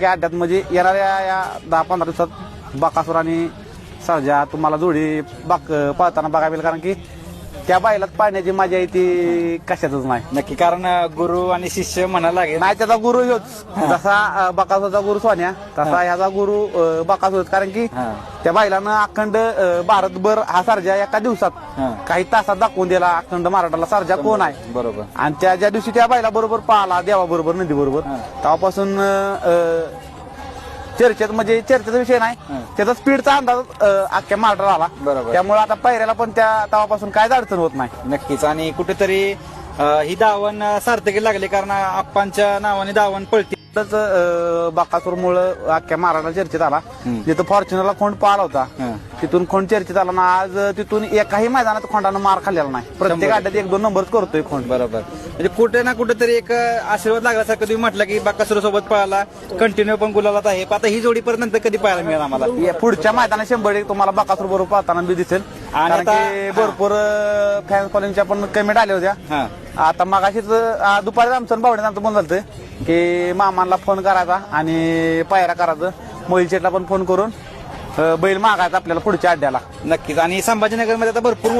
की अड्ड्यात म्हणजे येणाऱ्या या 10-15 दिवसात बकासूर आणि सर्जा तुम्हाला जोडी पळताना बघायला मिळेल, कारण की त्या बैलात पाळण्याची मजा आहे ती कशातच नाही. नक्की, कारण गुरु आणि शिष्य म्हणायला लागेल. नाही, त्याचा गुरु ह्योच. जसा बकासूरचा गुरु सोन्या तसा ह्याचा गुरु बकासूर, कारण की त्या बैलानं अखंड भारतभर हा सर्जा एका दिवसात काही तासात दाखवून दिला अखंड महाराष्ट्राला सर्जा कोण आहे. बरोबर. आणि त्या ज्या दिवशी त्या बैला बरोबर पाहला देवाबरोबर नंदी बरोबर तेव्हापासून चर्चेत म्हणजे चर्चेचा विषय नाही, त्याचा स्पीडचा अंदाज अख्ख्या महाराष्ट्राला आला. बरोबर. त्यामुळे आता पायऱ्याला पण त्या तेव्हापासून काय अडचण होत नाही. नक्कीच. आणि कुठेतरी ही दावण सार्थकी लागली, कारण आप्पांच्या नावाने दावण पळती. बकासूरमुळे अख्ख्या महाराष्ट्राला चर्चेत आला. जिथं फॉर्च्युनरला खोंड पाहिला होता तिथून खोंड चर्चेत आला ना. आज तिथून एकाही मैदानात खोंडानं मार खाल्लेला नाही. प्रत्येक अड्ड्यात 1-2 नंबरच करतोय खोंड. बरोबर. म्हणजे कुठे ना कुठेतरी एक आशीर्वाद लागल्यासारखं तुम्ही म्हटलं की बकासूर सोबत पळाला, कंटिन्यू पण गुलालात आहे. आता ही जोडी परत नंतर कधी पाहायला मिळेल आम्हाला? पुढच्या मैदानात 100% तुम्हाला बकासूर बरोबर पाहताना बी दिसेल. आणि आणि भरपूर फॅन फॉलोइंगच्या पण कमेंट आल्या होत्या. आता मगाशीच दुपारी आमचं बावड्यानं आमचं बोललं होतं की मामांना फोन करायचा आणि पायरा करायचं. मोहिल शेटला पण फोन करून बैल मागायचा आपल्याला पुढच्या अड्ड्याला. नक्कीच. आणि संभाजीनगरमध्ये आता भरपूर